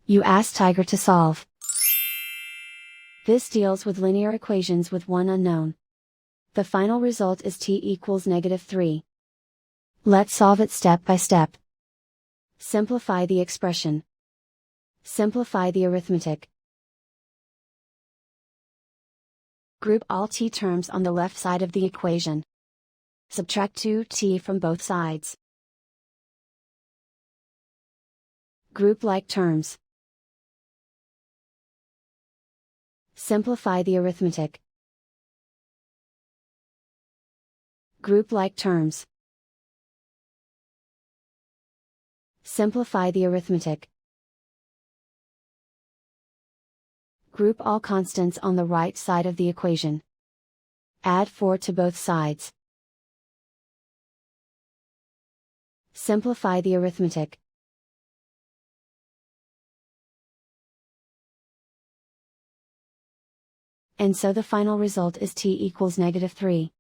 You ask Tiger to solve. This deals with linear equations with one unknown. The final result is t equals -3. Let's solve it step by step. Simplify the expression. Simplify the arithmetic. Group all t terms on the left side of the equation. Subtract 2t from both sides. Group like terms. Simplify the arithmetic. Group like terms. Simplify the arithmetic. Group all constants on the right side of the equation. Add 4 to both sides. Simplify the arithmetic. And so the final result is t equals -3.